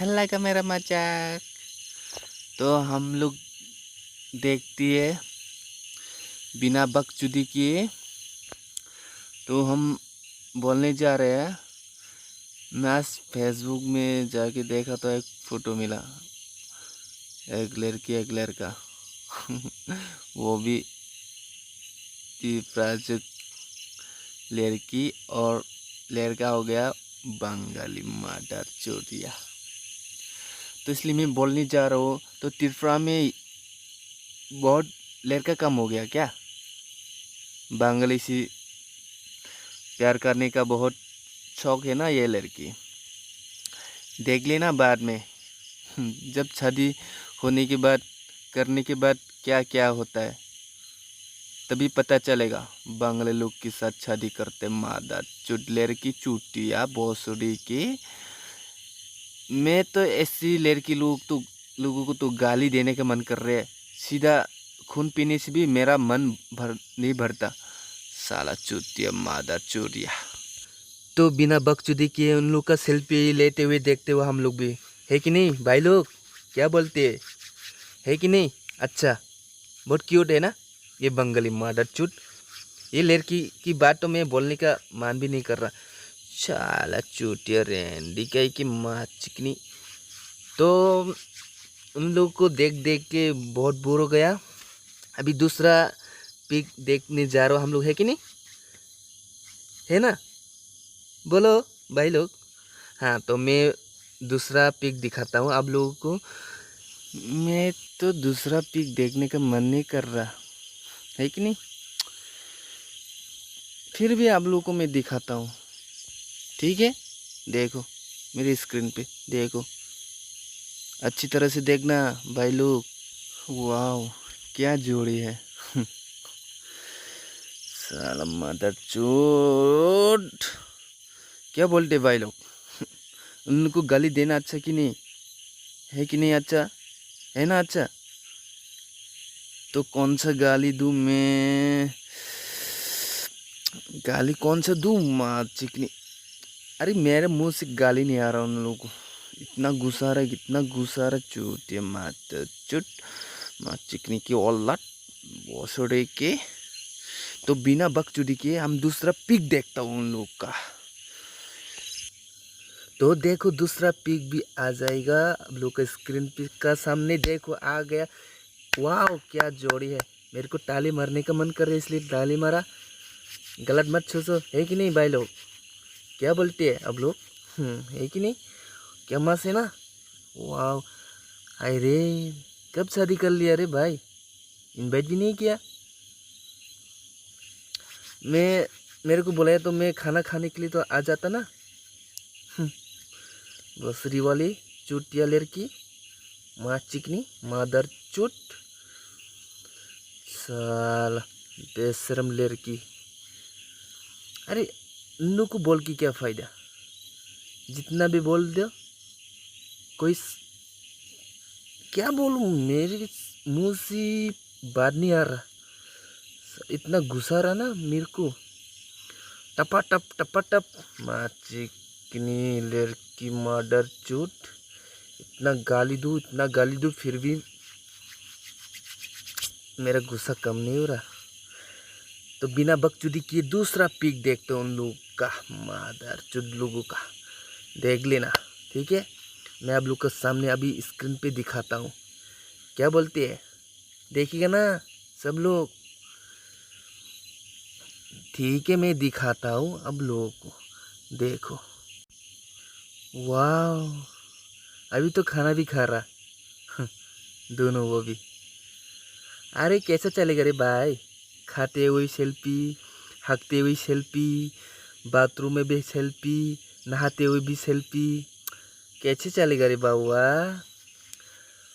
अच्छा लगा मेरा मजाक। तो हम लोग देखती है बिना बकचोदी किए। तो हम बोलने जा रहे हैं। मैं आज फेसबुक में जाके देखा तो एक फ़ोटो मिला, एक लड़की एक लड़का वो भी प्राजक लड़की और लड़का हो गया बंगाली मादर चोदिया। तो इसलिए मैं बोलने जा रहा हूँ। तो त्रिपुरा में बहुत लड़का कम हो गया क्या? बंगाली से प्यार करने का बहुत शौक है ना ये लड़की। देख लेना बाद में जब शादी होने के बाद करने के बाद क्या क्या होता है तभी पता चलेगा। बंगाली लोग के साथ शादी करते मादा चुट लड़की चुटिया भोसड़ी की। मैं तो ऐसी लड़की लोगों को तो गाली देने का मन कर रहा है। सीधा खून पीने से भी मेरा मन नहीं भरता। साला चुतिया मादा चोरिया। तो बिना बकचोदी किए उन लोग का सेल्फी लेते हुए देखते हुए हम लोग भी, है कि नहीं भाई लोग? क्या बोलते है कि नहीं? अच्छा, बहुत क्यूट है ना ये बंगाली मादर चुट। ये लड़की की बात तो मैं बोलने का मान भी नहीं कर रहा। साला चुटिया रेंडी कहीं की माँ चिकनी। तो उन लोग को देख देख के बहुत बोर हो गया। अभी दूसरा पिक देखने जा रहा हम लोग, है कि नहीं? है ना? बोलो भाई लोग। हाँ, तो मैं दूसरा पिक दिखाता हूँ आप लोगों को। मैं तो दूसरा पिक देखने का मन नहीं कर रहा, है कि नहीं? फिर भी आप लोगों को मैं दिखाता हूँ, ठीक है? देखो मेरी स्क्रीन पे, देखो अच्छी तरह से देखना भाई लोग। वाह क्या जोड़ी है साला मदर चोट। क्या बोलते भाई लोग? उनको गाली देना अच्छा कि नहीं? है कि नहीं अच्छा? है ना अच्छा? तो कौन सा गाली दूं मैं? गाली कौन सा दूं माँ चिकनी? अरे मेरे मुंह से गाली नहीं आ रहा उन लोगों को। इतना गुस्सा रहा, इतना गुस्सा रहा। चूतिया मात चुट माँ चिकनी की औलाद भोसड़े के। तो बिना बकचोदी के हम दूसरा पिक देखता हूँ उन लोग का। तो देखो दूसरा पिक भी आ जाएगा आप लोग का स्क्रीन पे का सामने। देखो आ गया। वाह क्या जोड़ी है। मेरे को ताली मारने का मन कर रहा है इसलिए ताली मारा। गलत मत सोचो, है कि नहीं भाई लोग? क्या बोलते हैं अब लोग? है कि नहीं? क्या मस्त है ना? वाह। अरे कब शादी कर लिया रे भाई? इनवाइट भी नहीं किया। मेरे को बुलाया तो मैं खाना खाने के लिए तो आ जाता ना। ग्रोसरी वाली चुटिया लड़की माँ चिकनी मादर चुट। साला बेशरम लड़की। अरे इन को बोल के क्या फ़ायदा? जितना भी बोल दो कोई क्या बोलूँ, मेरे मुंह से बात नहीं आ रहा। इतना गुस्सा रहा ना मेरे को। टपा टप माँ चिकनी लड़की मर्डर चूट। इतना गाली दूँ फिर भी मेरा गुस्सा कम नहीं हो रहा। तो बिना बकचोदी किए दूसरा पिक देखते उन लोग का मादर चुद लोगों का। देख लेना, ठीक है? मैं आप लोग के सामने अभी स्क्रीन पे दिखाता हूँ। क्या बोलते हैं? देखिएगा ना सब लोग? ठीक है मैं दिखाता हूँ अब लोगों को। देखो वाह, अभी तो खाना भी खा रहा दोनों वो भी। अरे कैसा चलेगा रे भाई? खाते हुए सेल्फी, हकते हुए सेल्फी, बाथरूम में भी सेल्फी, नहाते हुए भी सेल्फी। कैसे चलेगा रे बाबुआ?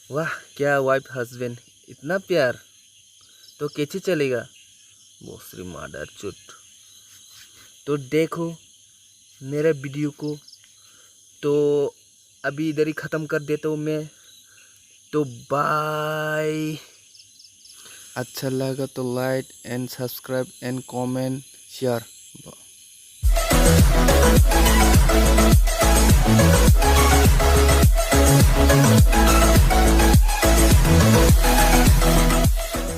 वाह क्या वाइफ हस्बैंड, इतना प्यार तो कैसे चलेगा? भोसरी मादर चुट। तो देखो मेरे वीडियो को। तो अभी इधर ही ख़त्म कर देता हूँ मैं। तो बाय। अच्छा लगा तो like and subscribe and comment share.